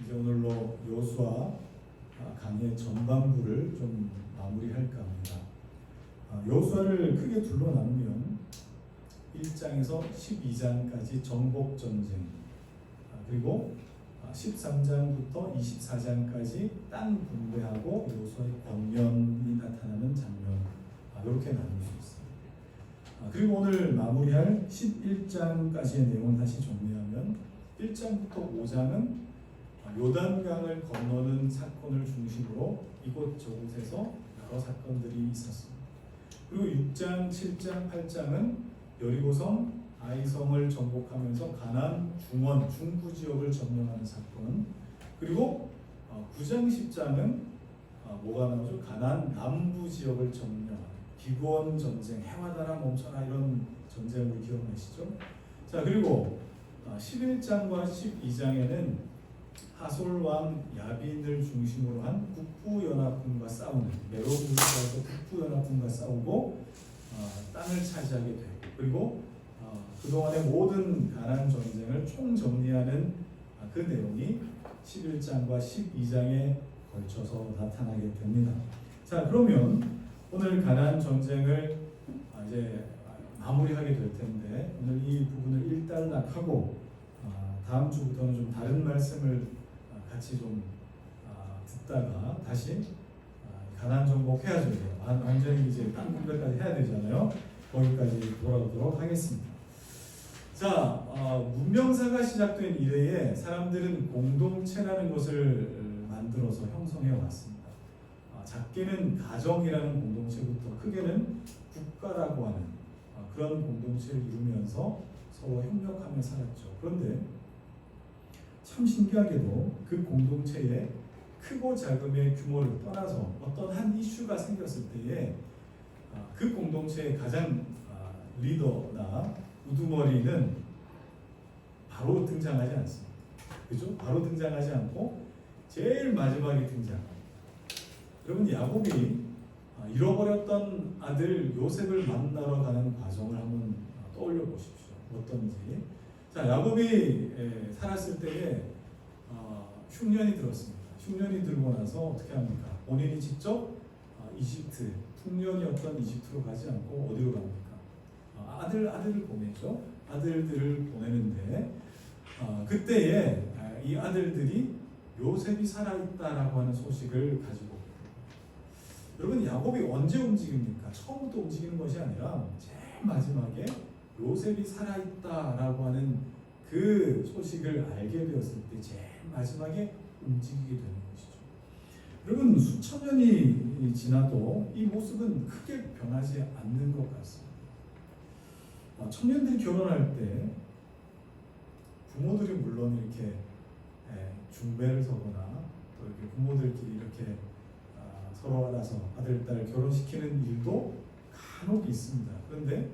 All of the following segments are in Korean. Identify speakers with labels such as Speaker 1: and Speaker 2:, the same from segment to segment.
Speaker 1: 이제 오늘로 여호수아 강의 전반부를 좀 마무리할까 합니다. 여호수아를 크게 둘러 나누면 1장에서 12장까지 정복 전쟁, 그리고 13장부터 24장까지 땅 분배하고 여호수아의 권면이 나타나는 장면, 이렇게 나눌 수 있습니다. 그리고 오늘 마무리할 11장까지의 내용을 다시 정리하면 1장부터 5장은 요단강을 건너는 사건을 중심으로 이곳저곳에서 여러 사건들이 있었습니다. 그리고 6장, 7장, 8장은 여리고성, 아이성을 정복하면서 가나안 중원, 중부 지역을 점령하는 사건, 그리고 9장, 10장은 뭐가 나오죠? 가나안 남부 지역을 점령하는 기브온 전쟁, 해와다라 멈춰라, 이런 전쟁을 기억나시죠? 자, 그리고 11장과 12장에는 하솔 왕 야빈을 중심으로 한 북부연합군과 싸우는, 메로브에서 북부연합군과 싸우고 땅을 차지하게 되고, 그리고 그동안의 모든 가나안 전쟁을 총정리하는 그 내용이 11장과 12장에 걸쳐서 나타나게 됩니다. 자, 그러면 오늘 가나안 전쟁을 이제 마무리하게 될 텐데, 오늘 이 부분을 일단락하고 다음 주부터는 좀 다른 말씀을 같이 좀 듣다가 다시 가나안 정복해야죠. 완전히 이제 땅 분배까지 해야 되잖아요. 거기까지 돌아오도록 하겠습니다. 자, 문명사가 시작된 이래에 사람들은 공동체라는 것을 만들어서 형성해 왔습니다. 작게는 가정이라는 공동체부터 크게는 국가라고 하는 그런 공동체를 이루면서 서로 협력하며 살았죠. 그런데 참 신기하게도 그 공동체의 크고 작음의 규모를 떠나서 어떤 한 이슈가 생겼을 때에 그 공동체의 가장 리더나 우두머리는 바로 등장하지 않습니다. 그죠? 바로 등장하지 않고 제일 마지막에 등장합니다. 여러분, 야곱이 잃어버렸던 아들 요셉을 만나러 가는 과정을 한번 떠올려 보십시오. 어떤지. 자, 야곱이 살았을 때에 흉년이 들었습니다. 흉년이 들고 나서 어떻게 합니까? 본인이 직접 이집트, 풍년이었던 이집트로 가지 않고 어디로 갑니까? 아들을 보내죠. 아들들을 보내는데 그때에 이 아들들이 요셉이 살아있다라고 하는 소식을 가지고, 여러분, 야곱이 언제 움직입니까? 처음부터 움직이는 것이 아니라 제일 마지막에 요셉이 살아있다라고 하는 그 소식을 알게 되었을 때 제일 마지막에 움직이게 되는 것이죠. 여러분, 수천 년이 지나도 이 모습은 크게 변하지 않는 것 같습니다. 청년들이 결혼할 때 부모들이 물론 이렇게 중배를 서거나 또 이렇게 부모들끼리 이렇게 서로 알아서 아들, 딸 결혼시키는 일도 간혹 있습니다. 그런데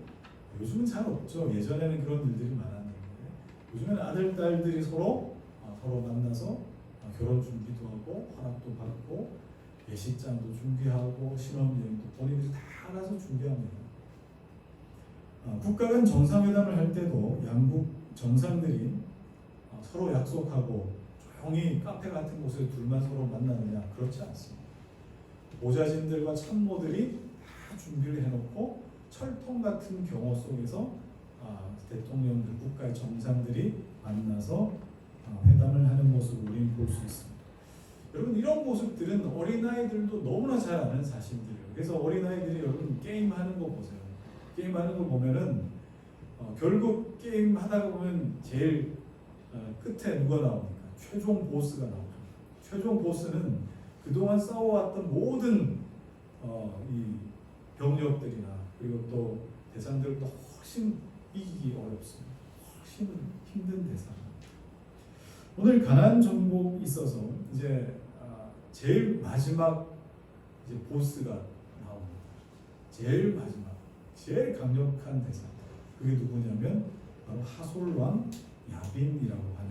Speaker 1: 요즘은 잘 없죠. 예전에는 그런 일들이 많았는데 요즘에는 아들, 딸들이 서로 만나서 결혼 준비도 하고 허락도 받고 예식장도 준비하고 신혼여행도 본인들이 다 알아서 준비합니다. 국가 간 정상회담을 할 때도 양국 정상들이 서로 약속하고 조용히 카페 같은 곳에 둘만 서로 만나느냐? 그렇지 않습니다. 보좌진들과 참모들이 다 준비를 해놓고 철통 같은 경호 속에서 대통령들, 국가의 정상들이 만나서 회담을 하는 모습을 우리는 볼 수 있습니다. 여러분, 이런 모습들은 어린아이들도 너무나 잘 아는 사실들이에요. 그래서 어린아이들이 여러분 게임하는 거 보세요. 게임하는 거 보면은 결국 게임 하다가 보면 제일 끝에 누가 나옵니까? 최종 보스가 나오죠. 최종 보스는 그동안 싸워왔던 모든 이 병력들이나 그리고 또 대상들도 훨씬 이기기 어렵습니다. 훨씬 힘든 대상입니다. 오늘 가나안 정복에 있어서 이제 제일 마지막 이제 보스가 나옵니다. 제일 마지막, 제일 강력한 대상. 그게 누구냐면 바로 하솔 왕 야빈이라고 하는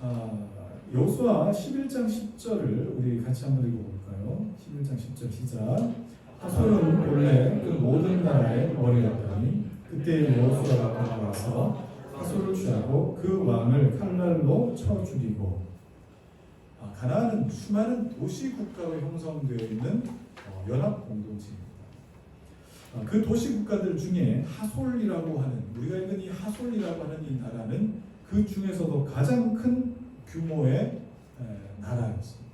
Speaker 1: 사람. 여호수아 11장 10절을 우리 같이 한번 읽어볼까요? 11장 10절 시작. 하솔은 본래 그 모든 나라의 머리였더니 그때 여호수아가 와서 하솔을 취하고 그 왕을 칼날로 쳐 죽이고. 가나안은 수많은 도시 국가로 형성되어 있는 연합 공동체입니다. 그 도시 국가들 중에 하솔이라고 하는, 우리가 읽은 이 하솔이라고 하는 이 나라는 그 중에서도 가장 큰 규모의 나라였습니다.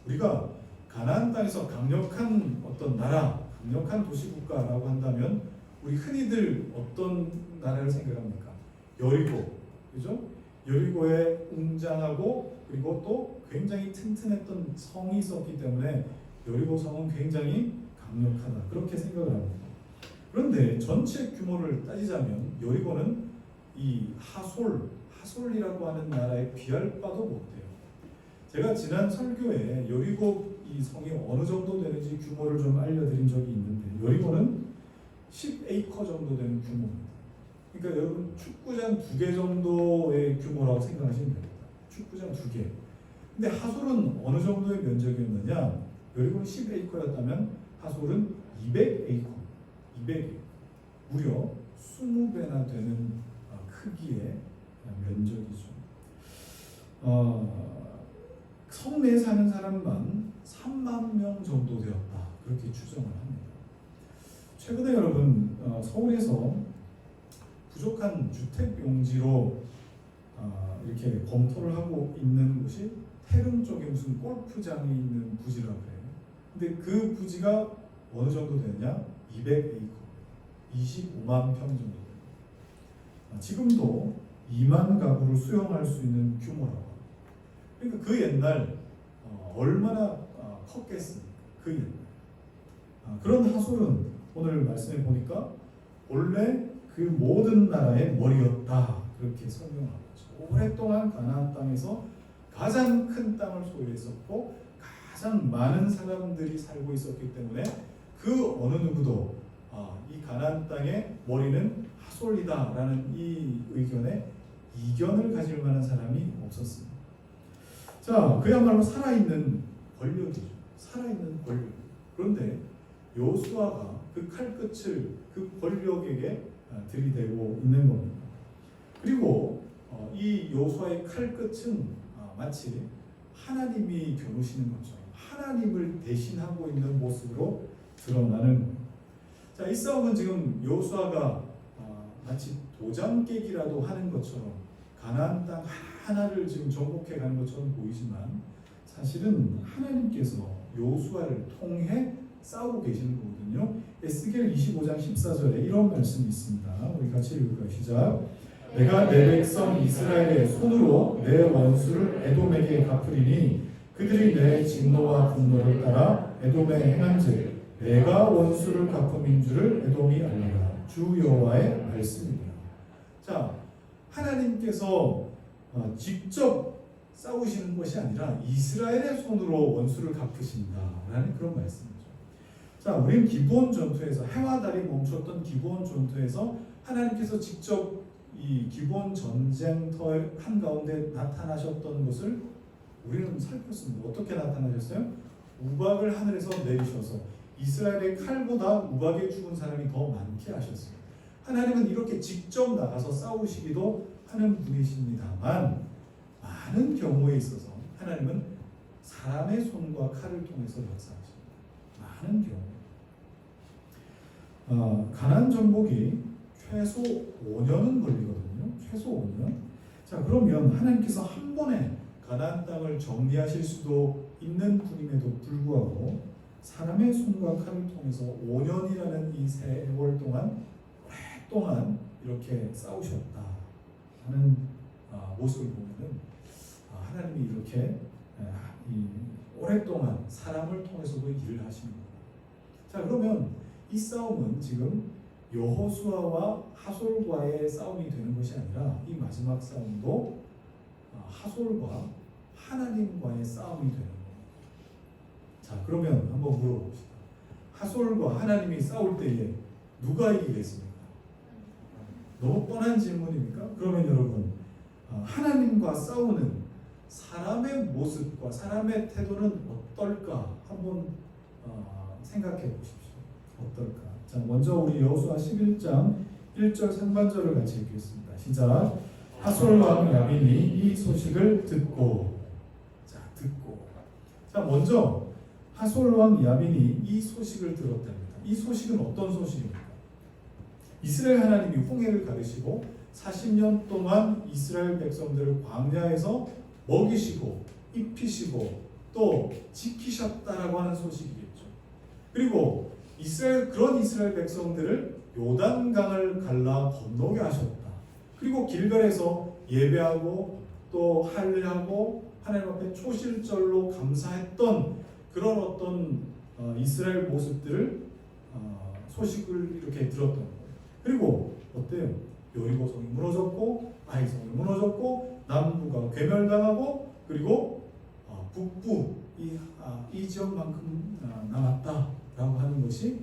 Speaker 1: 우리가 가나안 땅에서 강력한 어떤 나라, 강력한 도시 국가라고 한다면 우리 흔히들 어떤 나라를 생각합니까? 여리고, 그죠? 여리고에 웅장하고 그리고 또 굉장히 튼튼했던 성이 있었기 때문에 여리고 성은 굉장히 강력하다, 그렇게 생각을 합니다. 그런데 전체 규모를 따지자면 여리고는 이 하솔이라고 하는 나라에 비할 바도 못해요. 제가 지난 설교에 여리고 이 성이 어느 정도 되는지 규모를 좀 알려드린 적이 있는데 여리고는 10에이커 정도 되는 규모입니다. 그러니까 여러분 축구장 2개 정도의 규모라고 생각하시면 됩니다. 축구장 2개. 근데 하솔은 어느 정도의 면적이었느냐? 여리고는 10에이커였다면 하솔은 200에이커. 200에이커. 무려 20배나 되는 크기의 면적이죠. 성내에 사는 사람만 3만 명 정도 되었다, 그렇게 추정을 합니다. 최근에 여러분 서울에서 부족한 주택 용지로 이렇게 검토를 하고 있는 곳이 태릉 쪽에 무슨 골프장이 있는 부지라고 해요. 근데 그 부지가 어느 정도 되느냐? 200에이커, 25만 평 정도 됩니다. 지금도 2만 가구를 수용할 수 있는 규모라고 합니다. 그러니까 그 옛날 얼마나 컸겠습니까? 그 옛날. 그런 하솔은 오늘 말씀해 보니까 원래 그 모든 나라의 머리였다, 그렇게 설명하고 있죠. 오랫동안 가나안 땅에서 가장 큰 땅을 소유했었고 가장 많은 사람들이 살고 있었기 때문에 그 어느 누구도 이 가나안 땅의 머리는 하솔이다라는 이 의견에 이견을 가질 만한 사람이 없었습니다. 자, 그야말로 살아있는 권력이죠. 살아있는 권력. 그런데 여호수아가 그 칼끝을 그 권력에게 들이대고 있는 겁니다. 그리고 이 여호수아의 칼끝은 마치 하나님이 겨누시는 것처럼 하나님을 대신하고 있는 모습으로 드러나는 겁니다. 자, 이 싸움은 지금 여호수아가 마치 도장 깨기라도 하는 것처럼 가나안 땅 하나를 지금 정복해 가는 것처럼 보이지만 사실은 하나님께서 여호수아를 통해 싸우고 계시는 거거든요. 에스겔 25장 14절에 이런 말씀이 있습니다. 우리 같이 읽을까요? 시작. 내가 내 백성 이스라엘의 손으로 내 원수를 에돔에게 갚으리니 그들이 내 진노와 분노를 따라 에돔에 행한즉 내가 원수를 갚음인 줄을 에돔이 알리라. 주 여호와의 말씀입니다. 자, 하나님께서 직접 싸우시는 것이 아니라 이스라엘의 손으로 원수를 갚으신다라는 그런 말씀이죠. 자, 우리는 기브온 전투에서 해와 달이 멈췄던 기브온 전투에서 하나님께서 직접 이 기브온 전쟁터 한가운데 나타나셨던 것을 우리는 살폈습니다. 어떻게 나타나셨어요? 우박을 하늘에서 내리셔서 이스라엘의 칼보다 우박에 죽은 사람이 더 많게 하셨어요. 하나님은 이렇게 직접 나가서 싸우시기도 하는 분이십니다만 많은 경우에 있어서 하나님은 사람의 손과 칼을 통해서 역사하십니다. 많은 경우. 가나안 정복이 최소 5년은 걸리거든요. 최소 5년. 자, 그러면 하나님께서 한 번에 가나안 땅을 정리하실 수도 있는 분임에도 불구하고 사람의 손과 칼을 통해서 5년이라는 이 세월 동안 오랫동안 이렇게 싸우셨다 하는 모습을 보면은 하나님이 이렇게 오랫동안 사람을 통해서도 일을 하시는 겁니다. 자, 그러면 이 싸움은 지금 여호수아와 하솔과의 싸움이 되는 것이 아니라 이 마지막 싸움도 하솔과 하나님과의 싸움이 되는 겁니다. 자, 그러면 한번 물어봅시다. 하솔과 하나님이 싸울 때에 누가 이기겠습니까? 너무 뻔한 질문입니까? 그러면 여러분, 하나님과 싸우는 사람의 모습과 사람의 태도는 어떨까? 한번 생각해 보십시오. 어떨까? 자, 먼저 우리 여호수아 11장 1절 상반절을 같이 읽겠습니다. 시작. 하솔 왕 야빈이 이 소식을 듣고. 자, 먼저 하솔 왕 야빈이 이 소식을 들었답니다. 이 소식은 어떤 소식입니까? 이스라엘 하나님이 홍해를 가르시고 40년 동안 이스라엘 백성들을 광야에서 먹이시고 입히시고 또 지키셨다라고 하는 소식이겠죠. 그리고 그런 이스라엘 백성들을 요단강을 갈라 건너게 하셨다. 그리고 길갈에서 예배하고 또 할례하고 하나님 앞에 초실절로 감사했던 그런 어떤 이스라엘 모습들을 소식을 이렇게 들었던 거예요. 그리고 어때요? 여리고성이 무너졌고 아이성이 무너졌고 남부가 괴멸당하고 그리고 북부 이 지역만큼 남았다라고 하는 것이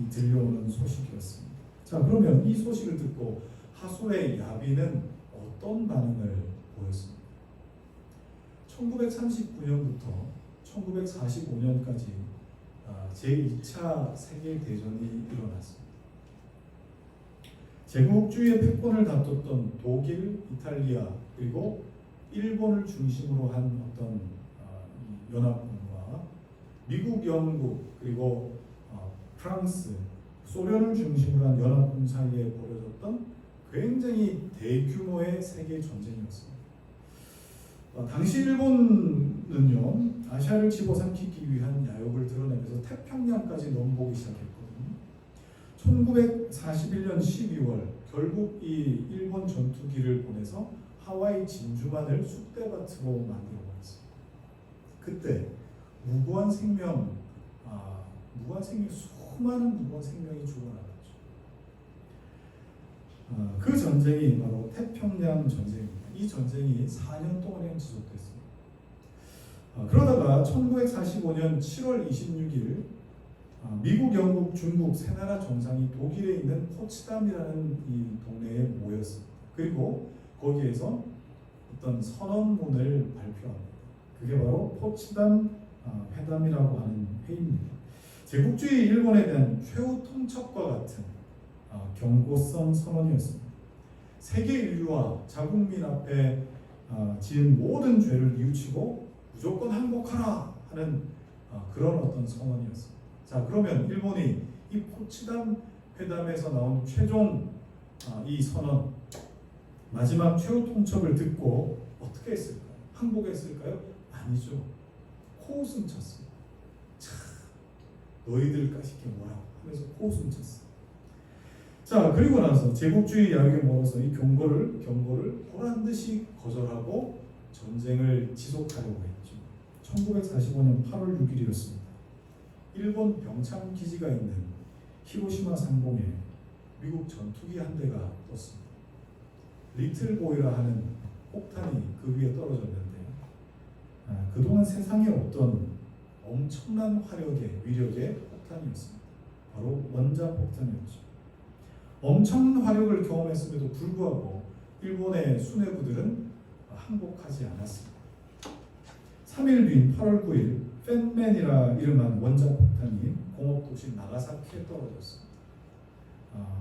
Speaker 1: 이 들려오는 소식이었습니다. 자, 그러면 이 소식을 듣고 하솔의 야빈은 어떤 반응을 보였습니까? 1939년부터 1945년까지 제2차 세계대전이 일어났습니다. 제국주의의 패권을 다퉜던 독일, 이탈리아 그리고 일본을 중심으로 한 어떤 연합군과 미국, 영국 그리고 프랑스, 소련을 중심으로 한 연합군 사이에 벌어졌던 굉장히 대규모의 세계 전쟁이었습니다. 당시 일본은요, 아시아를 집어삼키기 위한 야욕을 드러내면서 태평양까지 넘보기 시작했거든요. 1941년 12월 결국 이 일본 전투기를 보내서 하와이 진주만을 쑥대밭으로 만들어버렸습니다. 그때 무고한 생명이 수많은 무고한 생명이 죽어나갔죠. 그 전쟁이 바로 태평양 전쟁입니다. 이 전쟁이 4년 동안 지속됐습니다. 그러다가 1945년 7월 26일 미국, 영국, 중국 세 나라 정상이 독일에 있는 포츠담이라는 이 동네에 모였습니다. 그리고 거기에서 어떤 선언문을 발표합니다. 그게 바로 포츠담 회담이라고 하는 회의입니다. 제국주의 일본에 대한 최후 통첩과 같은 경고성 선언이었습니다. 세계 인류와 자국민 앞에 지은 모든 죄를 뉘우치고 무조건 항복하라 하는 그런 어떤 선언이었습니다. 자, 그러면 일본이 이 포츠담 회담에서 나온 최종 이 선언, 마지막 최후 통첩을 듣고 어떻게 했을까요? 항복했을까요? 아니죠. 코웃음 쳤습니다. 참, 너희들 까짓게 뭐라고 하면서 코웃음 쳤습니다. 자, 그리고 나서 제국주의 야욕에 몰아서 이 경고를 보란듯이 거절하고 전쟁을 지속하려고 했죠. 1945년 8월 6일이었습니다. 일본 병참 기지가 있는 히로시마 상공에 미국 전투기 한 대가 떴습니다. 리틀 보이라 하는 폭탄이 그 위에 떨어졌는데 그동안 세상에 없던 엄청난 화력의 위력의 폭탄이었습니다. 바로 원자 폭탄이었죠. 엄청난 화력을 경험했음에도 불구하고 일본의 수뇌부들은 항복하지 않았습니다. 3일 뒤인 8월 9일 팬맨이라 이름한 원자폭탄이 공업도시 나가사키에 떨어졌습니다.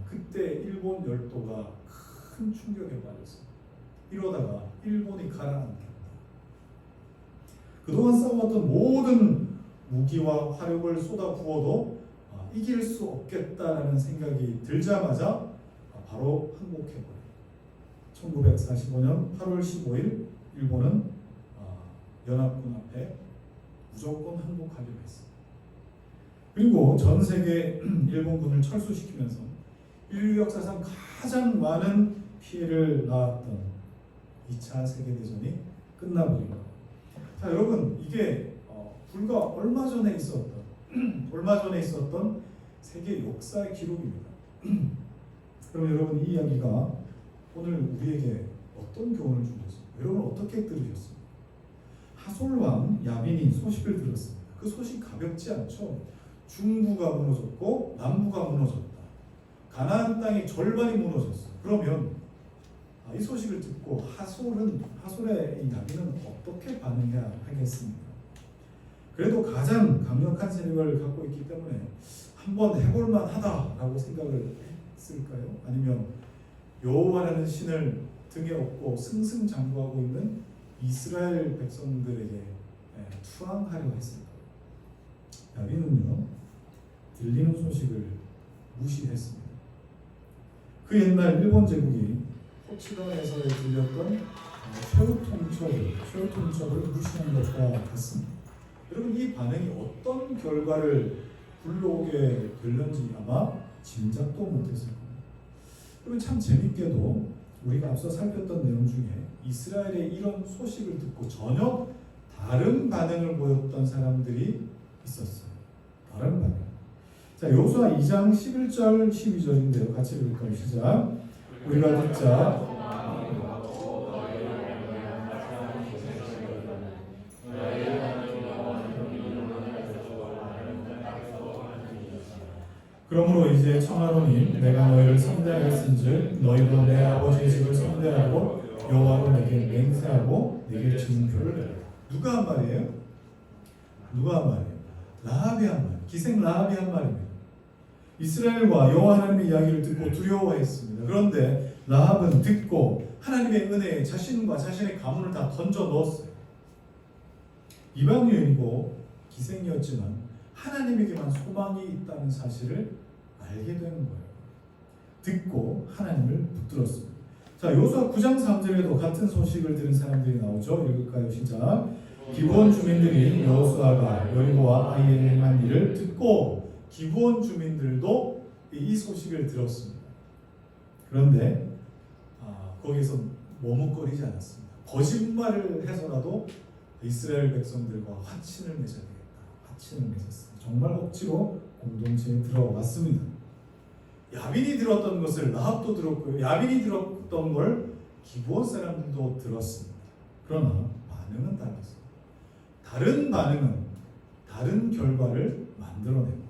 Speaker 1: 그때 일본 열도가 큰 충격에 빠졌습니다. 이러다가 일본이 가라앉겠다. 그동안 쌓아왔던 모든 무기와 화력을 쏟아부어도 이길 수 없겠다라는 생각이 들자마자 바로 항복해버려요. 1945년 8월 15일 일본은 연합군 앞에 무조건 항복하기로 했습니다. 그리고 전 세계 일본군을 철수시키면서 인류 역사상 가장 많은 피해를 낳았던 2차 세계대전이 끝나버립니다. 자, 여러분, 이게 불과 얼마 전에 있었던 세계 역사의 기록입니다. 그럼 여러분, 이 이야기가 오늘 우리에게 어떤 교훈을 주셨습니까? 여러분 어떻게 들으셨습니까? 하솔왕 야빈이 소식을 들었습니다. 그 소식 가볍지 않죠? 중부가 무너졌고 남부가 무너졌다. 가나안 땅의 절반이 무너졌어. 그러면 이 소식을 듣고 하솔의 이 야빈은 어떻게 반응해야 하겠습니까? 그래도 가장 강력한 세력을 갖고 있기 때문에 한번 해볼만 하다라고 생각을 했을까요? 아니면 여호와라는 신을 등에 업고 승승장구하고 있는 이스라엘 백성들에게 투항하려 했을 거예요. 야빈은요, 들리는 소식을 무시했습니다. 그 옛날 일본 제국이 호치런에서 들렸던 최후 통첩을 무시한 것과 같습니다. 여러분, 이 반응이 어떤 결과를 불러오게 될는지 아마 짐작도 못했을 겁니다. 여러분, 참 재밌게도 우리가 앞서 살폈던 내용 중에 이스라엘의 이런 소식을 듣고 전혀 다른 반응을 보였던 사람들이 있었어요. 다른 반응. 자, 여호수아 2장 11절 12절인데요. 같이 읽을까요? 시작. 우리가 듣자 그러므로 이제 청하노니 내가 너희를 선대하였은즉 너희도 내 아버지의 집을 선대하고 여호와로 내게 맹세하고 내게 증표를 내라. 누가 한 말이에요? 누가 한 말이에요? 라합이 한 말. 기생 라합이 한 말입니다. 이스라엘과 여호와 하나님의 이야기를 듣고 두려워했습니다. 그런데 라합은 듣고 하나님의 은혜에 자신과 자신의 가문을 다 던져 넣었어요. 이방인이고 기생이었지만 하나님에게만 소망이 있다는 사실을 알게 되는 거예요. 듣고 하나님을 붙들었습니다. 자, 여호수아 9장 3절에도 같은 소식을 들은 사람들이 나오죠. 읽을까요? 시작. 기브온 주민들이 여호수아가 여리고와 아이에 행한 일을 듣고 기브온 주민들도 이 소식을 들었습니다. 그런데 거기서 머뭇거리지 않았습니다. 거짓말을 해서라도 이스라엘 백성들과 화친을 맺어야 되겠다. 화친을 맺었습니다. 정말 억지로 공동체에 들어왔습니다. 야빈이 들었던 것을 라합도 들었고요. 야빈이 들었던 걸 기브온 사람들도 들었습니다. 그러나 반응은 달랐습니다. 다른 반응은 다른 결과를 만들어냅니다.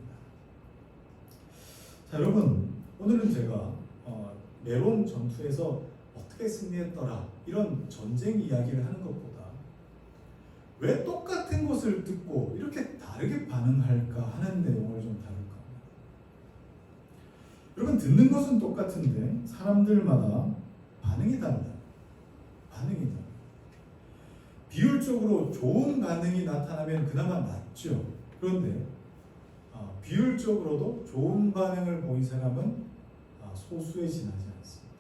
Speaker 1: 자, 여러분, 오늘은 제가 메론 전투에서 어떻게 승리했더라 이런 전쟁 이야기를 하는 것보다 왜 똑같은 것을 듣고 이렇게 다르게 반응할까 하는 내용을 좀 다룰까 합니다. 여러분, 듣는 것은 똑같은데 사람들마다 반응이 달라요. 반응이 달라요. 비율적으로 좋은 반응이 나타나면 그나마 낫죠. 그런데 비율적으로도 좋은 반응을 보인 사람은 소수에 지나지 않습니다.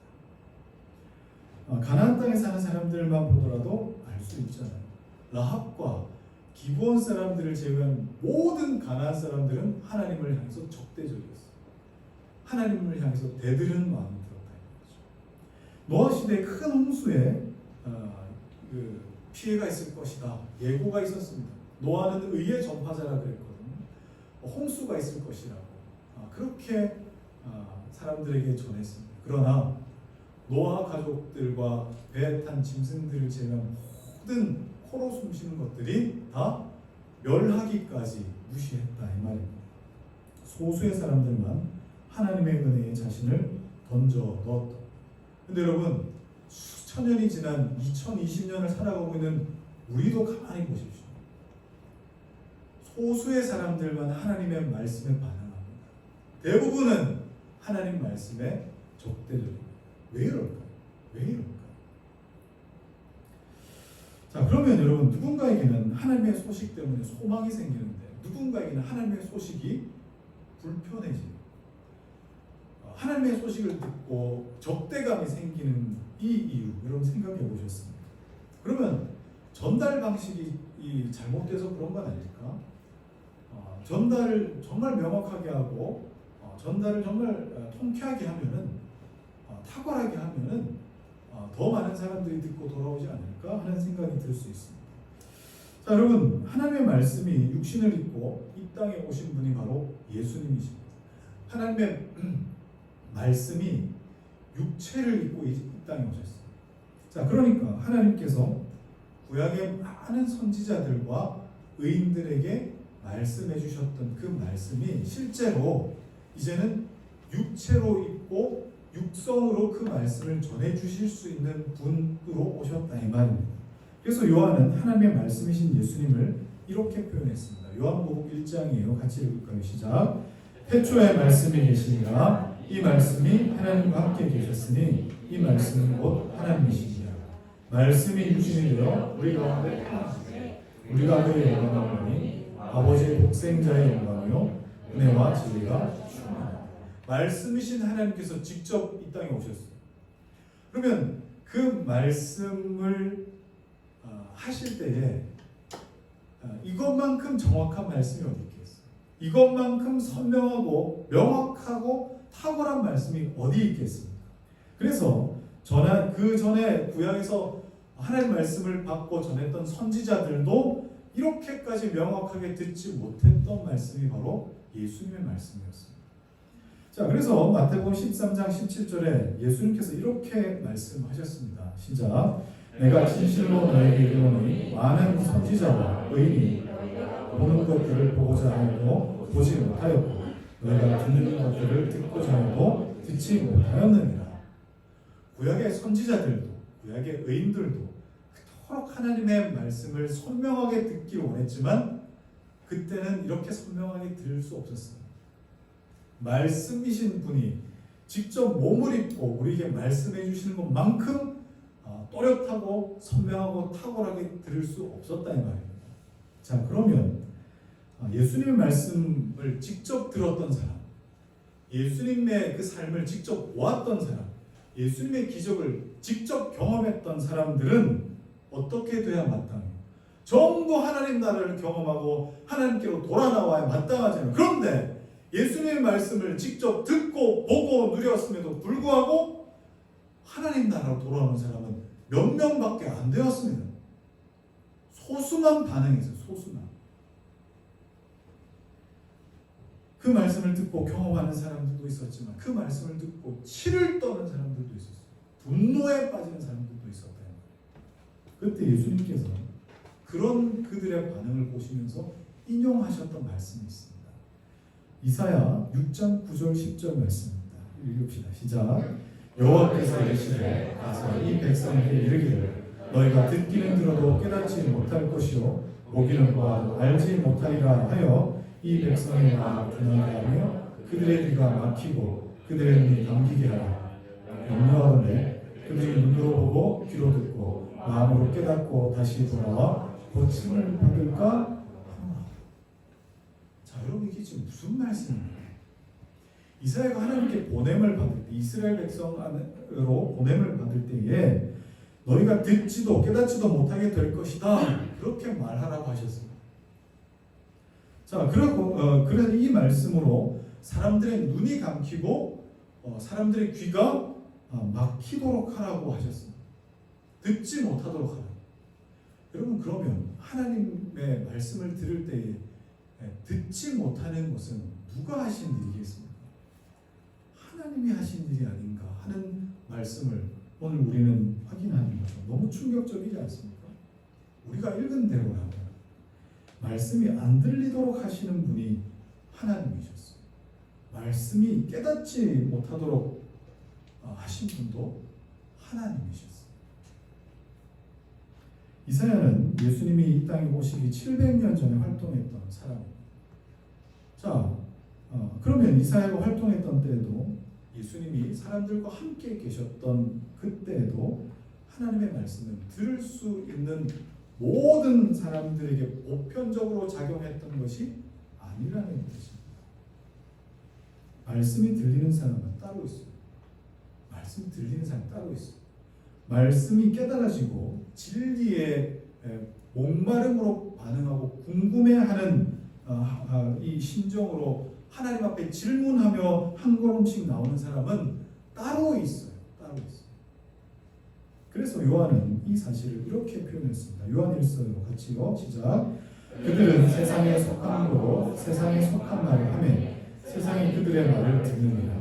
Speaker 1: 가나안 땅에 사는 사람들만 보더라도 알 수 있잖아요. 라합과 기브온 사람들을 제외한 모든 가나안 사람들은 하나님을 향해서 적대적이었어요. 하나님을 향해서 대들은 마음이 들었다는 거죠. 노아 시대의 큰 홍수에 피해가 있을 것이다. 예고가 있었습니다. 노아는 의의 전파자라 그랬거든요. 홍수가 있을 것이라고 그렇게 사람들에게 전했습니다. 그러나 노아 가족들과 배에 탄 짐승들을 제외한 모든 코로 숨쉬는 것들이 다 멸하기까지 무시했다 이 말입니다. 소수의 사람들만 하나님의 은혜에 자신을 던져 넣었다. 근데 여러분, 수천 년이 지난 2020년을 살아가고 있는 우리도 가만히 보십시오. 소수의 사람들만 하나님의 말씀에 반응합니다. 대부분은 하나님 말씀에 적대적입니다. 왜 이럴까요? 왜 이럴까요? 자, 그러면 여러분, 누군가에게는 하나님의 소식 때문에 소망이 생기는데 누군가에게는 하나님의 소식이 불편해집니다. 하나님의 소식을 듣고 적대감이 생기는 이 이유, 여러분 생각해 보셨습니까? 그러면 전달 방식이 잘못돼서 그런 건 아닐까? 전달을 정말 명확하게 하고 전달을 정말 통쾌하게 하면은 탁월하게 하면은 더 많은 사람들이 듣고 돌아오지 않을까 하는 생각이 들 수 있습니다. 자, 여러분, 하나님의 말씀이 육신을 입고 이 땅에 오신 분이 바로 예수님이십니다. 하나님의 말씀이 육체를 입고 이 땅에 오셨어요. 자, 그러니까 하나님께서 구약의 많은 선지자들과 의인들에게 말씀해 주셨던 그 말씀이 실제로 이제는 육체로 입고 육성으로 그 말씀을 전해 주실 수 있는 분으로 오셨다 이 말입니다. 그래서 요한은 하나님의 말씀이신 예수님을 이렇게 표현했습니다. 요한복음 1장이에요. 같이 읽을까요? 시작. 태초에 말씀이 계시니라 이 말씀이 하나님과 함께 계셨으니 이 말씀은 곧 하나님이시니라. 말씀이 육신이 되어 우리 가운데 행하시되 우리가 그의 영광을 보니 아버지의 독생자의 영광이요 은혜와 진리가 충만하다. 말씀이신 하나님께서 직접 이 땅에 오셨어요. 그러면 그 말씀을 하실 때에 이것만큼 정확한 말씀이 어디 있겠어요? 이것만큼 선명하고 명확하고 탁월한 말씀이 어디 있겠습니까? 그래서 그 전에 구약에서 하나님의 말씀을 받고 전했던 선지자들도 이렇게까지 명확하게 듣지 못했던 말씀이 바로 예수님의 말씀이었습니다. 자, 그래서 마태복음 13장 17절에 예수님께서 이렇게 말씀하셨습니다. 시작. 내가 진실로 너에게 이르노니 많은 선지자와 의인이 보는 것들을 보고자 하여도 보지 못하였고 너희가 듣는 것들을 듣고자 하여도 듣지 못하였느니라. 구약의 선지자들도 구약의 의인들도 그토록 하나님의 말씀을 선명하게 듣기 원했지만 그때는 이렇게 선명하게 들을 수 없었어요. 말씀이신 분이 직접 몸을 입고 우리에게 말씀해 주시는 것만큼 또렷하고 선명하고 탁월하게 들을 수 없었다는 말입니다. 자, 그러면 예수님의 말씀을 직접 들었던 사람, 예수님의 그 삶을 직접 보았던 사람, 예수님의 기적을 직접 경험했던 사람들은 어떻게 돼야 마땅해요? 전부 하나님 나라를 경험하고 하나님께로 돌아 나와야 마땅하잖아요. 그런데 예수님의 말씀을 직접 듣고 보고 누렸음에도 불구하고 하나님 나라로 돌아오는 사람은 몇 명밖에 안 되었습니다. 소수만 반응했어요. 소수만. 그 말씀을 듣고 경험하는 사람들도 있었지만 그 말씀을 듣고 치를 떠는 사람들도 있었어요. 분노에 빠지는 사람들도 있었다. 그때 예수님께서 그런 그들의 반응을 보시면서 인용하셨던 말씀이 있습니다. 이사야 6장 9절 10절 말씀입니다. 읽읍시다. 시작. 여호와께서 이르시되 가서 이 백성에게 이르기를 너희가 듣기는 들어도 깨닫지 못할 것이요 보기는 보아도 알지 못하리라 하여 이 백성의 마음을 둔하게 하며 그들의 귀가 막히고 그들의 눈이 감기게 하라. 염려하건대 그들이 눈으로 보고 귀로 듣고 마음으로 깨닫고 다시 돌아와 고침을 받을까? 자, 여러분 이게 지금 무슨 말씀입니까? 이스라엘과 하나님께 보냄을 받을 때, 이스라엘 백성으로 보냄을 받을 때에 너희가 듣지도 깨닫지도 못하게 될 것이다. 그렇게 말하라고 하셨습니다. 자, 그래서 이 말씀으로 사람들의 눈이 감기고 사람들의 귀가 막히도록 하라고 하셨습니다. 듣지 못하도록 하라. 여러분, 그러면 하나님의 말씀을 들을 때에 듣지 못하는 것은 누가 하신 일이겠습니까? 하나님이 하신 일이 아닌가 하는 말씀을 오늘 우리는 확인하는 거죠. 너무 충격적이지 않습니까? 우리가 읽은 대로라면 말씀이 안 들리도록 하시는 분이 하나님이셨어요. 말씀이 깨닫지 못하도록 하신 분도 하나님이셨어요. 이사야는 예수님이 이 땅에 오시기 700년 전에 활동했던 사람입니다. 자, 그러면 이사야가 활동했던 때에도 예수님이 사람들과 함께 계셨던 그때에도 하나님의 말씀은 들을 수 있는 모든 사람들에게 보편적으로 작용했던 것이 아니라는 것입니다. 말씀이 들리는 사람은 따로 있어요. 말씀이 들리는 사람은 따로 있어요. 말씀이 깨달아지고 진리의 목마름으로 반응하고 궁금해하는 이 심정으로 하나님 앞에 질문하며 한 걸음씩 나오는 사람은 따로 있어요. 따로 있어요. 그래서 요한은 이 사실을 이렇게 표현했습니다. 요한 1서로 같이요. 시작. 그들은 세상에 속함으로 세상에 속한 말을 하며 세상이 그들의 말을 듣느니라.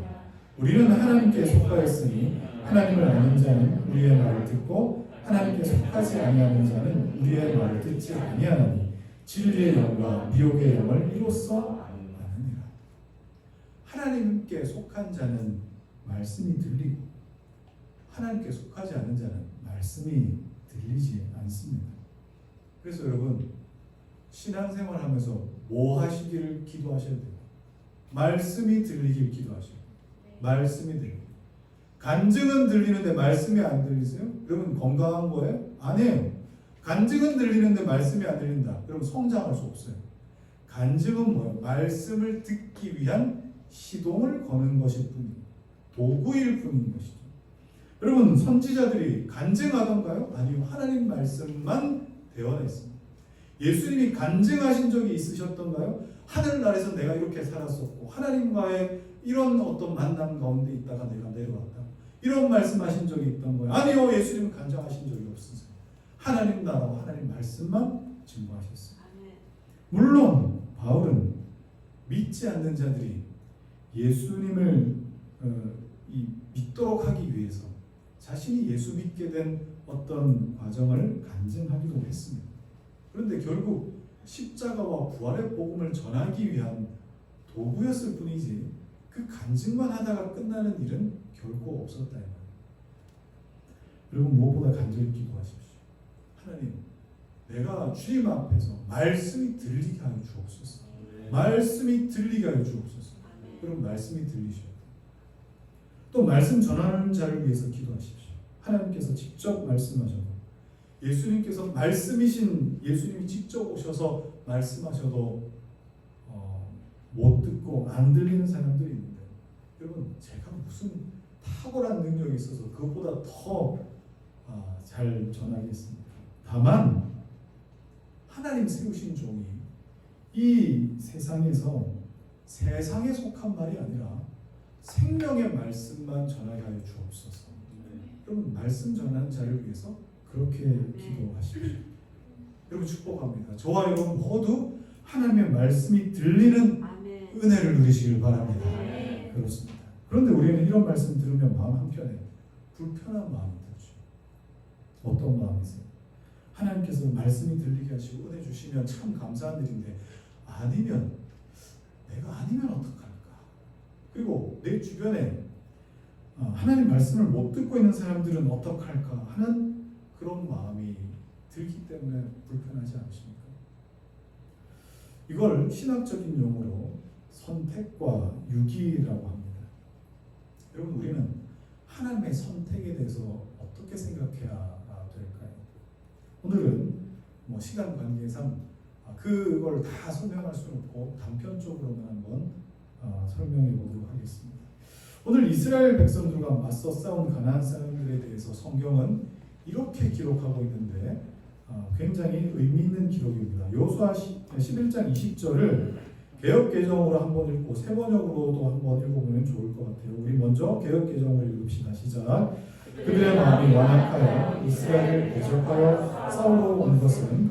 Speaker 1: 우리는 하나님께 속하였으니 하나님을 아는 자는 우리의 말을 듣고 하나님께 속하지 아니하는 자는 우리의 말을 듣지 아니하나니 진리의 영과 미혹의 영을 이로써 아느니라. 하나님께 속한 자는 말씀이 들리고 하나님께 속하지 않은 자는 말씀이 들리지 않습니다. 그래서 여러분 신앙생활하면서 뭐 하시기를 기도하셔야 돼요? 말씀이 들리길 기도하셔야 돼요. 말씀이 들립니다. 간증은 들리는데 말씀이 안 들리세요? 여러분 건강한 거예요? 아니에요. 간증은 들리는데 말씀이 안 들린다. 여러분 성장할 수 없어요. 간증은 뭐예요? 말씀을 듣기 위한 시동을 거는 것일 뿐이에요. 도구일 뿐인 것이죠. 여러분 선지자들이 간증하던가요? 아니요. 하나님 말씀만 대언했습니다. 예수님이 간증하신 적이 있으셨던가요? 하늘나라에서 내가 이렇게 살았었고 하나님과의 이런 어떤 만남 가운데 있다가 내가 내려왔다. 이런 말씀하신 적이 있던 거예요. 아니요. 예수님은 간증하신 적이 없으세요. 하나님 나라와 하나님 말씀만 증거하셨어요. 물론 바울은 믿지 않는 자들이 예수님을 믿도록 하기 위해서 자신이 예수 믿게 된 어떤 과정을 간증하기도 했습니다. 그런데 결국 십자가와 부활의 복음을 전하기 위한 도구였을 뿐이지 그 간증만 하다가 끝나는 일은 결코 없었다. 여러분 무엇보다 간절히 기도하십시오. 하나님, 내가 주님 앞에서 말씀이 들리게 하여 주옵소서. 말씀이 들리게 하여 주옵소서. 그럼 말씀이 들리셔야 돼요. 또 말씀 전하는 자를 위해서 기도하십시오. 하나님께서 직접 말씀하셔도 예수님께서 말씀이신 예수님이 직접 오셔서 말씀하셔도 못 듣고 안 들리는 사람들이 있는데 여러분 제가 무슨 탁월한 능력이 있어서 그것보다 더 잘 전하겠습니까? 다만 하나님 세우신 종이 이 세상에서 세상에 속한 말이 아니라 생명의 말씀만 전하게 하여 주옵소서. 여러분 말씀 전하는 자를 위해서 그렇게 기도하십시오. 여러분 축복합니다. 저와 여러분 모두 하나님의 말씀이 들리는 은혜를 누리시길 바랍니다. 그렇습니다. 그런데 우리는 이런 말씀 들으면 마음 한편에 불편한 마음이 들죠. 어떤 마음이세요? 하나님께서 말씀이 들리게 하시고 은혜 주시면 참 감사한 일인데 아니면 내가 아니면 어떡할까? 그리고 내 주변에 하나님 말씀을 못 듣고 있는 사람들은 어떡할까 하는 그런 마음이 들기 때문에 불편하지 않으십니까? 이걸 신학적인 용어로 선택과 유기라고 합니다. 여러분 우리는 하나님의 선택에 대해서 어떻게 생각해야 될까요? 오늘은 시간 관계상 그걸 다 설명할 수는 없고 단편적으로만 한번 설명해 보도록 하겠습니다. 오늘 이스라엘 백성들과 맞서 싸운 가나안 사람들에 대해서 성경은 이렇게 기록하고 있는데 굉장히 의미 있는 기록입니다. 여호수아 11장 20절을 개역개정으로 한번 읽고 세번역으로도 한번 읽어보면 좋을 것 같아요. 우리 먼저 개역개정을 읽읍시다. 시작. 그들의 마음이 완악하여 이스라엘을 대적하여 싸우러 온 것은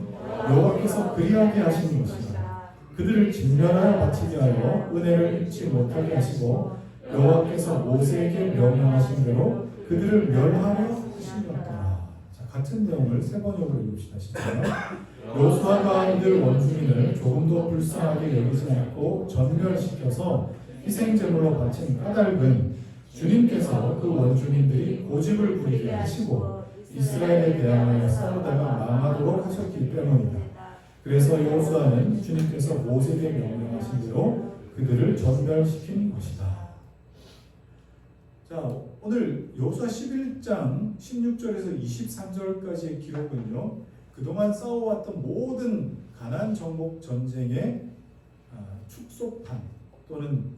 Speaker 1: 여호와께서 그리하게 하신 것이다. 그들을 진멸하여 바치게 하여 은혜를 잊지 못하게 하시고 여호와께서 모세에게 명령하신 대로 그들을 멸하려 하시렸더라. 자, 같은 내용을 세 번역으로 읽읍시다. 시작. 여호수아가 이들 원주민을 조금도 불쌍하게 여기지 않고 전멸시켜서 희생제물로 바친 까닭은 주님께서 그 원주민들이 고집을 부리게 하시고 이스라엘에 대하여 싸우다가 망하도록 하셨기 때문이다. 그래서 여호수아는 주님께서 모세에게 명령하신 대로 그들을 전멸시킨 것이다. 자, 오늘 여호수아 11장 16절에서 23절까지의 기록은요. 그동안 싸워왔던 모든 가나안 정복 전쟁의 축소판 또는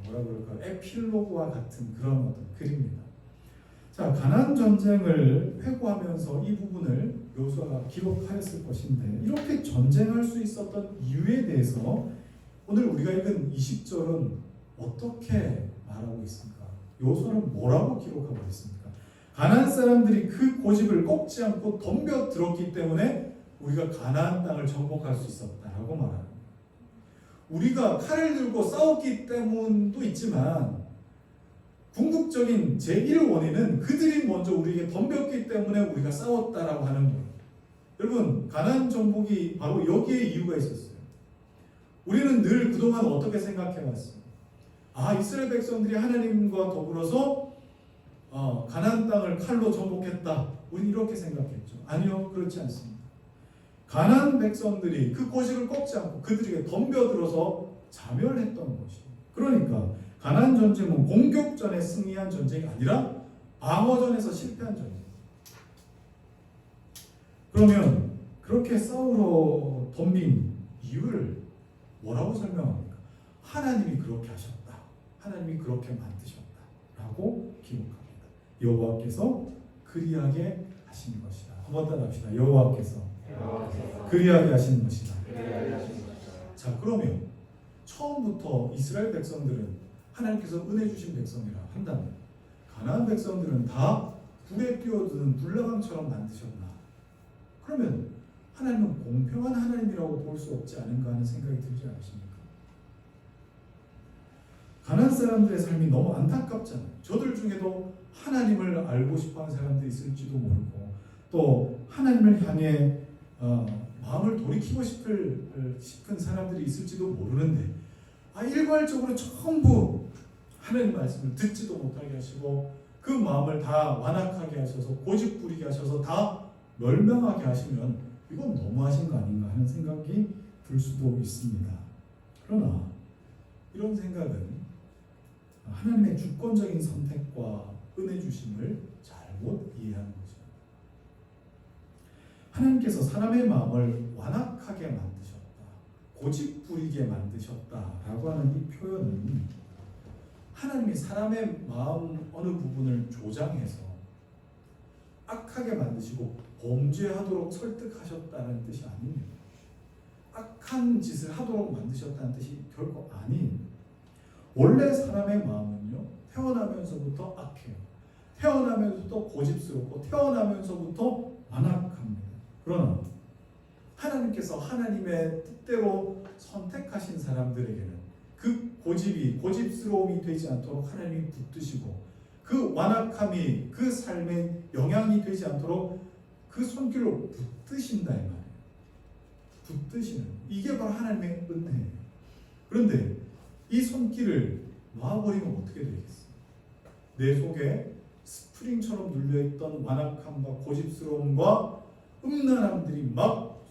Speaker 1: 뭐라 그럴까 에필로그와 같은 그런 어떤 글입니다. 자, 가나안 전쟁을 회고하면서 이 부분을 여호수아가 기록하였을 것인데 이렇게 전쟁할 수 있었던 이유에 대해서 오늘 우리가 읽은 20절은 어떻게 말하고 있습니까? 여호수아는 뭐라고 기록하고 있습니까? 가나안 사람들이 그 고집을 꺾지 않고 덤벼들었기 때문에 우리가 가나안 땅을 정복할 수 있었다라고 말합니다. 우리가 칼을 들고 싸웠기 때문도 있지만 궁극적인 제1원인은 그들이 먼저 우리에게 덤볐기 때문에 우리가 싸웠다라고 하는 거예요. 여러분 가나안 정복이 바로 여기에 이유가 있었어요. 우리는 늘 그동안 어떻게 생각해왔어요? 이스라엘 백성들이 하나님과 더불어서 가나안 땅을 칼로 정복했다. 우리는 이렇게 생각했죠. 아니요, 그렇지 않습니다. 가나안 백성들이 그 고집을 꺾지 않고 그들에게 덤벼들어서 자멸했던 것이. 그러니까 가나안 전쟁은 공격전에 승리한 전쟁이 아니라 방어전에서 실패한 전쟁. 그러면 그렇게 싸우러 덤빈 이유를 뭐라고 설명합니까? 하나님이 그렇게 하셨다. 하나님이 그렇게 만드셨다. 라고 기록합니다. 여호와께서 그리하게 하신 것이다. 한번 따라합시다. 여호와께서 그리하게 하신 것이다. 자, 그러면 처음부터 이스라엘 백성들은 하나님께서 은혜 주신 백성이라 한다면 가나안 백성들은 다 불에 뛰어드는 불나방처럼 만드셨나? 그러면 하나님은 공평한 하나님이라고 볼 수 없지 않은가 하는 생각이 들지 않으십니까? 가나안 사람들의 삶이 너무 안타깝잖아요. 저들 중에도 하나님을 알고 싶어하는 사람들이 있을지도 모르고 또 하나님을 향해 마음을 돌이키고 싶은 사람들이 있을지도 모르는데 일괄적으로 전부 하나님 말씀을 듣지도 못하게 하시고 그 마음을 다 완악하게 하셔서 고집 부리게 하셔서 다 멸망하게 하시면 이건 너무하신 거 아닌가 하는 생각이 들 수도 있습니다. 그러나 이런 생각은 하나님의 주권적인 선택과 은혜 주심을 잘못 이해하는 거죠. 하나님께서 사람의 마음을 완악하게 만드셨다, 고집 부리게 만드셨다라고 하는 이 표현은 하나님이 사람의 마음 어느 부분을 조장해서 악하게 만드시고 범죄하도록 설득하셨다는 뜻이 아닙니다. 악한 짓을 하도록 만드셨다는 뜻이 결코 아닙니다. 원래 사람의 마음은요, 태어나면서부터 악해요. 태어나면서부터 고집스럽고 태어나면서부터 완악합니다. 그러나 하나님께서 하나님의 뜻대로 선택하신 사람들에게는 그 고집스러움이 되지 않도록 하나님이 붙드시고 그 완악함이 그 삶의 영향이 되지 않도록 그 손길로 붙드신다 이 말이에요. 붙드시는, 이게 바로 하나님의 은혜예요. 그런데 이 손길을 놔버리면 어떻게 되겠어요? 내 속에 스프링처럼 눌려있던 완악함과 고집스러움과 음란함들이 막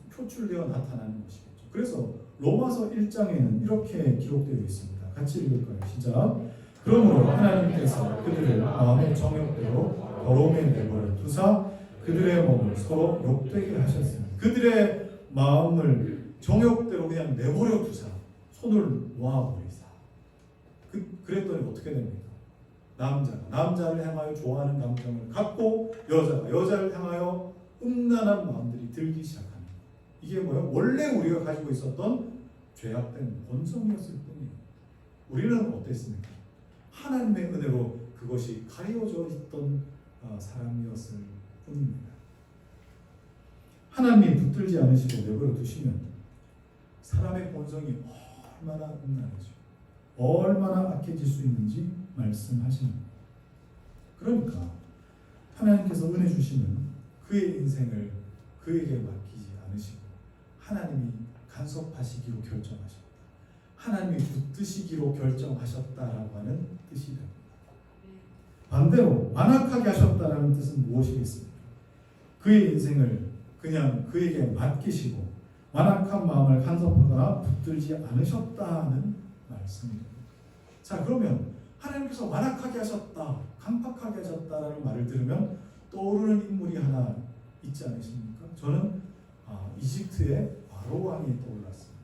Speaker 1: 표출되어 나타나는 것이겠죠. 그래서 로마서 1장에는 이렇게 기록되어 있습니다. 같이 읽을까요? 시작. 그러므로 하나님께서 그들을 마음의 정욕대로 더러움에 내버려 두사 그들의 몸을 서로 욕되게 하셨습니다. 그들의 마음을 정욕대로 그냥 내버려 두사 손을 놓아버리사. 그랬더니 어떻게 됩니까? 남자가 남자를 향하여 좋아하는 감정을 갖고 여자가 여자를 향하여 음란한 마음들이 들기 시작합니다. 이게 뭐예요? 원래 우리가 가지고 있었던 죄악된 본성이었을 뿐이에요. 우리는 어땠습니까? 하나님의 은혜로 그것이 가려져 있던 사람이었을 뿐입니다. 하나님이 붙들지 않으시고 내버려 두시면 사람의 본성이 얼마나 음란해지고 얼마나 악해질 수 있는지 말씀하십니다. 그러니까 하나님께서 은혜 주시는 그의 인생을 그에게 맡기지 않으시고 하나님이 간섭하시기로 결정하셨다. 하나님이 붙드시기로 결정하셨다라고 하는 뜻이 됩니다. 반대로 완악하게 하셨다라는 뜻은 무엇이겠습니까? 그의 인생을 그냥 그에게 맡기시고 완악한 마음을 간섭하거나 붙들지 않으셨다는 말씀입니다. 자, 그러면 하나님께서 완악하게 하셨다, 강팍하게 하셨다라는 말을 들으면 떠오르는 인물이 하나 있지 않으십니까? 저는 이집트의 바로 왕이 떠올랐습니다.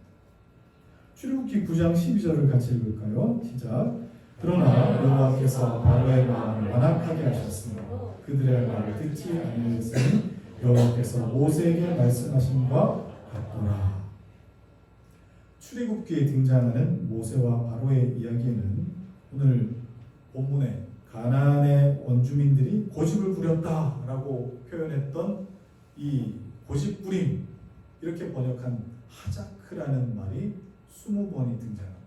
Speaker 1: 출애굽기 9장 12절을 같이 읽을까요? 시작. 그러나 여호와께서 바로의 마음을 완악하게 하셨으며 그들의 말을 듣지 아니하였으니 여호와께서 모세에게 말씀하신 바 같더라. 출애굽기에 등장하는 모세와 바로의 이야기는 오늘 본문에 가나안의 원주민들이 고집을 부렸다라고 표현했던 이 고집부림, 이렇게 번역한 하자크라는 말이 20번이 등장합니다.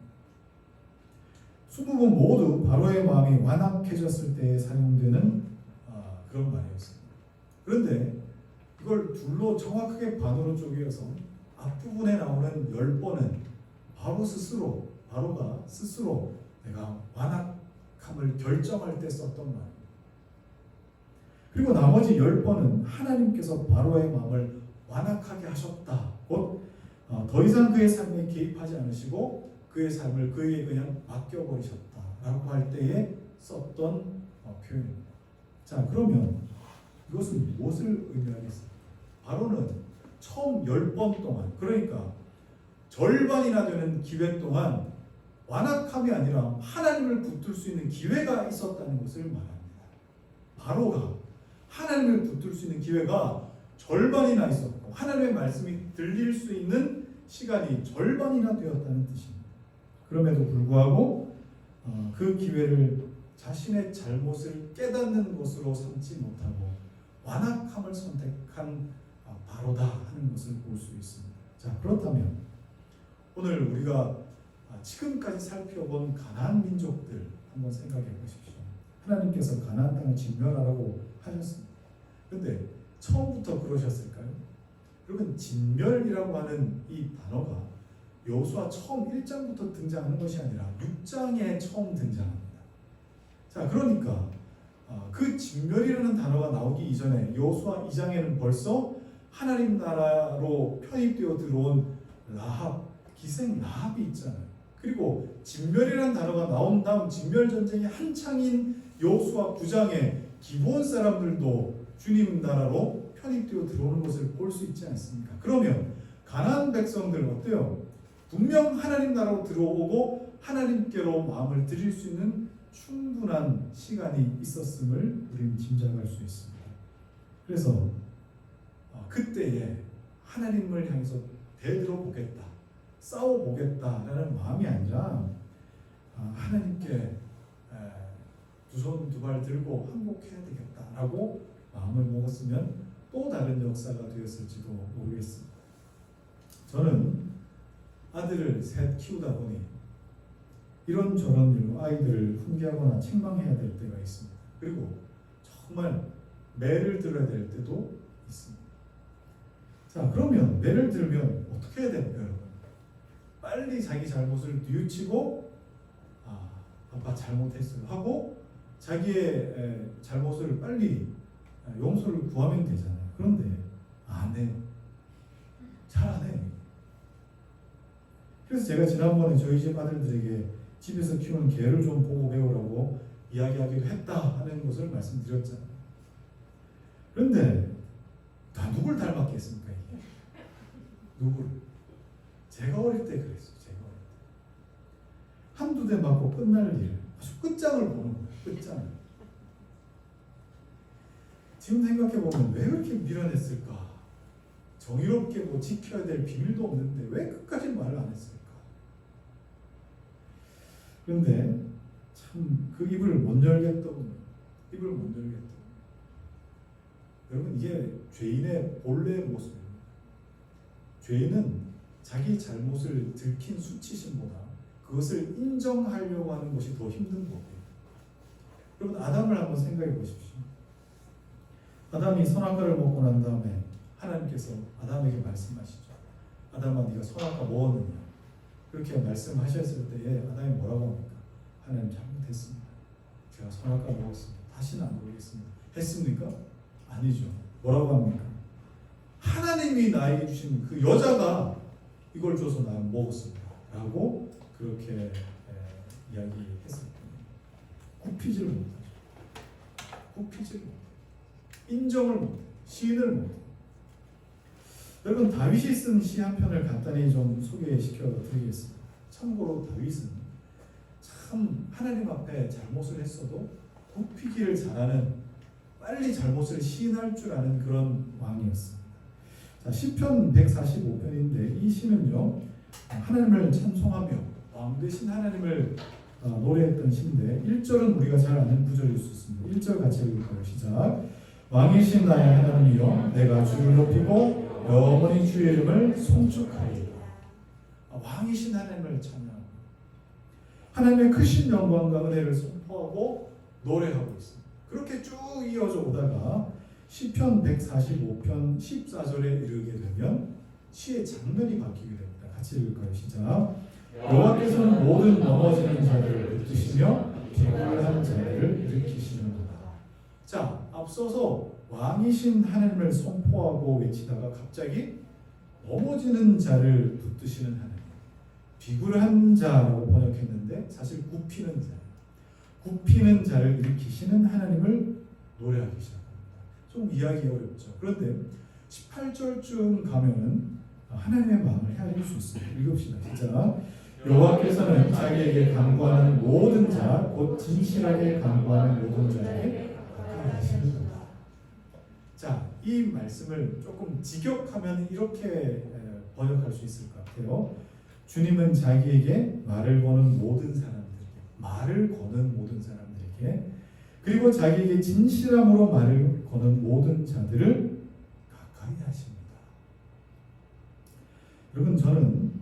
Speaker 1: 20번 모두 바로의 마음이 완악해졌을 때 사용되는 그런 말이었습니다. 그런데 이걸 둘로 정확하게 반으로 쪼개서 앞부분에 나오는 10번은 바로가 스스로 내가 완악함을 결정할 때 썼던 말입니다. 그리고 나머지 10번은 하나님께서 바로의 마음을 완악하게 하셨다. 곧 더 이상 그의 삶에 개입하지 않으시고 그의 삶을 그에게 그냥 맡겨버리셨다라고 할 때에 썼던 표현입니다. 자, 그러면 이것은 무엇을 의미하겠습니까? 바로는 처음 10번 동안, 그러니까 절반이나 되는 기회 동안 완악함이 아니라 하나님을 붙들 수 있는 기회가 있었다는 것을 말합니다. 바로가 하나님을 붙들 수 있는 기회가 절반이나 있었고 하나님의 말씀이 들릴 수 있는 시간이 절반이나 되었다는 뜻입니다. 그럼에도 불구하고 그 기회를 자신의 잘못을 깨닫는 것으로 삼지 못하고 완악함을 선택한 바로다 하는 것을 볼 수 있습니다. 자, 그렇다면 오늘 우리가 지금까지 살펴본 가나안 민족들 한번 생각해 보십시오. 하나님께서 가나안 땅을 진멸하라고 하셨습니다. 그런데 처음부터 그러셨을까요? 여러분, 진멸이라고 하는 이 단어가 여호수아 처음 1장부터 등장하는 것이 아니라 6장에 처음 등장합니다. 자, 그러니까 그 진멸이라는 단어가 나오기 이전에 여호수아 2장에는 벌써 하나님 나라로 편입되어 들어온 라합, 기생 라합이 있잖아요. 그리고 진멸이라는 단어가 나온 다음 진멸 전쟁이 한창인 여호수아 9장에 기브온 사람들도 주님 나라로 편입되어 들어오는 것을 볼 수 있지 않습니까? 그러면 가나안 백성들 어때요? 분명 하나님 나라로 들어오고 하나님께로 마음을 드릴 수 있는 충분한 시간이 있었음을 우리는 짐작할 수 있습니다. 그래서 그때에 하나님을 향해서 대들어 보겠다, 싸워 보겠다라는 마음이 아니라 하나님께 두 손 두 발 들고 항복해야 되겠다라고 마음을 먹었으면 또 다른 역사가 되었을지도 모르겠습니다. 저는 아들을 셋 키우다 보니 이런저런 일로 아이들을 훈계하거나 책망해야 될 때가 있습니다. 그리고 정말 매를 들어야 될 때도 있습니다. 자, 그러면 매를 들면 어떻게 해야 됩니까, 여러분? 빨리 자기 잘못을 뉘우치고 아빠 잘못했어요 하고 자기의 잘못을 빨리 용서를 구하면 되잖아요. 그런데 안 해요. 잘 안 해요. 그래서 제가 지난번에 저희 집 아들들에게 집에서 키우는 개를 좀 보고 배우라고 이야기하기도 했다 하는 것을 말씀드렸잖아요. 그런데 다 누굴 닮았겠습니까? 이게? 누굴? 제가 어릴 때 그랬어요. 제가 어릴 때. 한두 대 맞고 끝날 일, 아주 끝장을 보는 거예요. 끝장을. 지금 생각해보면 왜 그렇게 밀어냈을까? 정의롭게 뭐 지켜야 될 비밀도 없는데 왜 끝까지 말을 안 했을까? 그런데 참 그 입을 못 열겠더군요. 입을 못 열겠더군요. 여러분, 이게 죄인의 본래 모습입니다. 죄인은 자기 잘못을 들킨 수치심보다 그것을 인정하려고 하는 것이 더 힘든 법이에요. 여러분, 아담을 한번 생각해 보십시오. 아담이 선악과를 먹고 난 다음에 하나님께서 아담에게 말씀하시죠. 아담아, 네가 선악과 먹었느냐? 그렇게 말씀하셨을 때에 아담이 뭐라고 합니까? 하나님, 잘못했습니다. 제가 선악과 먹었습니다. 다시는 안 먹겠습니다. 했습니까? 아니죠. 뭐라고 합니까? 하나님이 나에게 주신 그 여자가 이걸 줘서 나는 먹었습니다. 라고 그렇게 이야기했을 뿐입니다. 굽히지를 못하죠. 굽히지를 못해요. 인정을 못해요. 시인을 못해요. 여러분, 다윗이 쓴 시 한 편을 간단히 좀 소개시켜 드리겠습니다. 참고로 다윗은 참 하나님 앞에 잘못을 했어도 굽히기를 잘하는, 빨리 잘못을 시인할 줄 아는 그런 왕이었습니다. 자, 시편 145편인데 이 시는요, 하나님을 찬송하며 왕 되신 하나님을 노래했던 시인데 1절은 우리가 잘 아는 구절일 수 있습니다. 1절 같이 읽을까요? 시작. 왕이신 나의 하나님이여, 내가 주를 높이고 영원히 주의 이름을 송축하리라. 왕이신 하나님을 찬양합니다. 하나님의 크신 영광과 은혜를 선포하고 노래하고 있습니다. 그렇게 쭉 이어져 오다가 시편 145편 14절에 이르게 되면 시의 장면이 바뀌게 됩니다. 같이 읽을까요? 시작. 여호와께서는 모든 넘어지는 자를 붙드시며 비굴한 자를 일으키시는구나. 자, 앞서서 왕이신 하나님을 선포하고 외치다가 갑자기 넘어지는 자를 붙드시는 하나님, 비굴한 자라고 번역했는데 사실 굽히는 자, 굽히는 자를 일으키시는 하나님을 노래하기 시작합니다. 좀 이해하기 어렵죠. 그런데 18절쯤 가면은 하나님의 마음을 헤아릴 수 있습니다. 읽읍시다. 시작. 여호와께서는 자기에게 간구하는 모든 자, 곧 진실하게 간구하는 모든 자에게 가까이 하시는도다. 자, 이 말씀을 조금 직역하면 이렇게 번역할 수 있을 것 같아요. 주님은 자기에게 말을 거는 모든 사람들에게, 그리고 자기에게 진실함으로 말을 거는 모든 자들을 가까이 하십니다. 여러분, 저는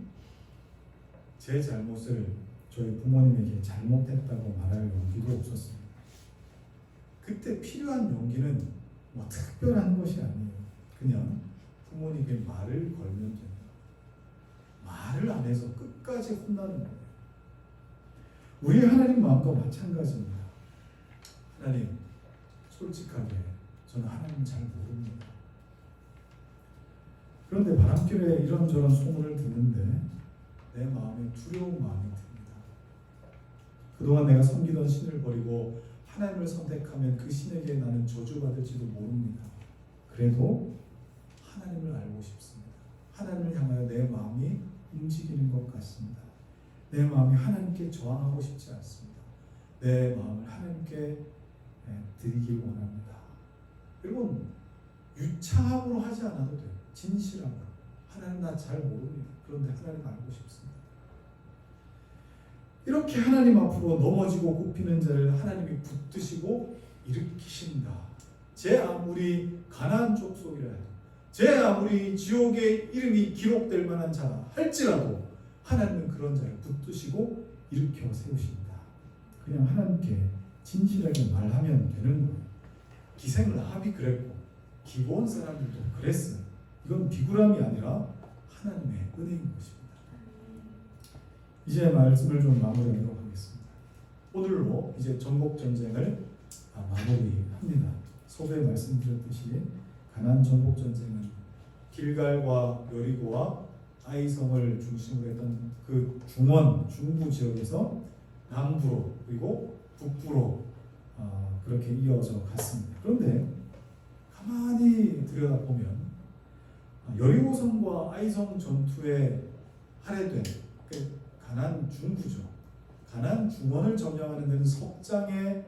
Speaker 1: 제 잘못을 저희 부모님에게 잘못했다고 말할 용기도 없었습니다. 그때 필요한 용기는 뭐 특별한 것이 아니에요. 그냥 부모님께 말을 걸면 됩니다. 말을 안 해서 끝까지 혼나는 거예요. 우리 하나님 마음과 마찬가지입니다. 하나님, 솔직하게 저는 하나님 잘 모릅니다. 그런데 바람결에 이런저런 소문을 듣는데 내 마음에 두려운 마음이 듭니다. 그동안 내가 섬기던 신을 버리고 하나님을 선택하면 그 신에게 나는 저주받을지도 모릅니다. 그래도 하나님을 알고 싶습니다. 하나님을 향하여 내 마음이 움직이는 것 같습니다. 내 마음이 하나님께 저항하고 싶지 않습니다. 내 마음을 하나님께 드리길 원합니다. 여러분, 유창함으로 하지 않아도 돼요. 진실함으로. 하나님 나 잘 모릅니다. 그런데 하나님 알고 싶습니다. 이렇게 하나님 앞으로 넘어지고 굽히는 자를 하나님이 붙드시고 일으키신다. 제 아무리 가나안 족속이라 해도, 제 아무리 지옥의 이름이 기록될 만한 자 할지라도 하나님은 그런 자를 붙드시고 일으켜 세우신다. 그냥 하나님께 진실하게 말하면 되는 거예요. 기생 라합이 그랬고 기브온 사람들도 그랬어요. 이건 비굴함이 아니라 하나님의 은혜인 것입니다. 이제 말씀을 좀 마무리하도록 하겠습니다. 오늘로 이제 전국 전쟁을 마무리합니다. 소배에 말씀드렸듯이 가나안 전복 전쟁은 길갈과 여리고와 아이성을 중심으로 했던 그 중부 지역에서 남부로 그리고 북부로 그렇게 이어져 갔습니다. 그런데 가만히 들여다보면 여리고성과 아이성 전투에 할애된 가나안 중부죠. 가나안 중원을 점령하는 데는 석장의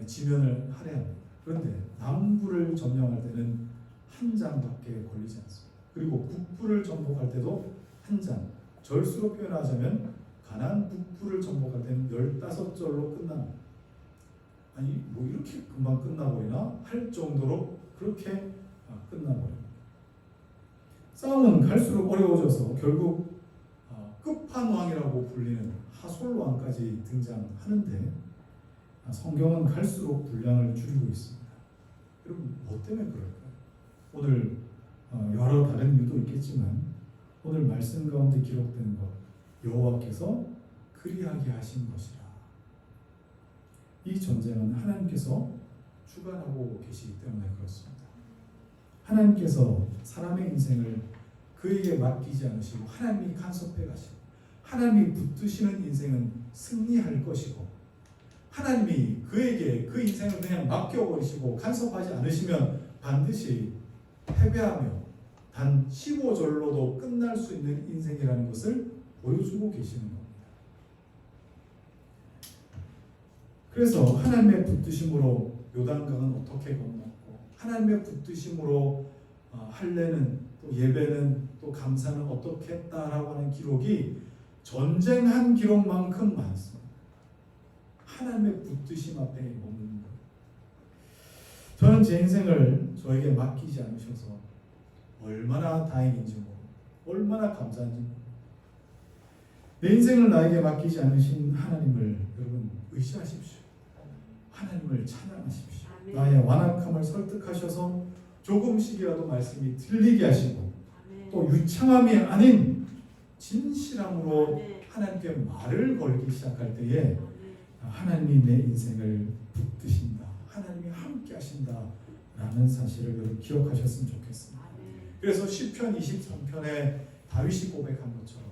Speaker 1: 지면을 할애합니다. 그런데 남부를 점령할 때는 한 장밖에 걸리지 않습니다. 그리고 북부를 정복할 때도 한 장. 절수로 표현하자면 가나안 북부를 정복할 때는 15절로 끝납니다. 아니 뭐 이렇게 금방 끝나버리나 할 정도로 그렇게 끝나버립니다. 싸움은 갈수록 어려워져서 결국 끝판왕이라고 불리는 하솔왕까지 등장하는데 성경은 갈수록 분량을 줄이고 있습니다. 여러분 뭐 때문에 그럴까요? 오늘 여러 다른 이유도 있겠지만 오늘 말씀 가운데 기록된 것, 여호와께서 그리하게 하신 것이라. 이 전쟁은 하나님께서 주관하고 계시기 때문에 그렇습니다. 하나님께서 사람의 인생을 그에게 맡기지 않으시고 하나님이 간섭해 가시고 하나님이 붙드시는 인생은 승리할 것이고 하나님이 그에게 그 인생을 그냥 맡겨버리시고 간섭하지 않으시면 반드시 패배하며 단 15절로도 끝날 수 있는 인생이라는 것을 보여주고 계시는 겁니다. 그래서 하나님의 붙드심으로 요단강은 어떻게 건넜고 하나님의 붙드심으로 할례는 또 예배는 또 감사는 어떻게 했다라고 하는 기록이 전쟁한 기록만큼 많습니다. 하나님의 붙드심 앞에 머무는 거예요. 저는 제 인생을 저에게 맡기지 않으셔서 얼마나 다행인지 모르고 얼마나 감사한지 모르고 내 인생을 나에게 맡기지 않으신 하나님을 여러분 의지하십시오. 하나님을 찬양하십시오. 아멘. 나의 완악함을 설득하셔서 조금씩이라도 말씀이 들리게 하시고 아멘. 또 유창함이 아닌 진실함으로 아멘. 하나님께 말을 걸기 시작할 때에 하나님이 내 인생을 붙드신다. 하나님이 함께 하신다. 라는 사실을 여러분 기억하셨으면 좋겠습니다. 그래서 시편 23편에 다윗이 고백한 것처럼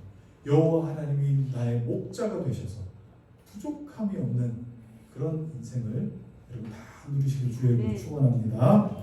Speaker 1: 여호와 하나님이 나의 목자가 되셔서 부족함이 없는 그런 인생을 여러분 다 누리시길 주의 이름으로 축원합니다.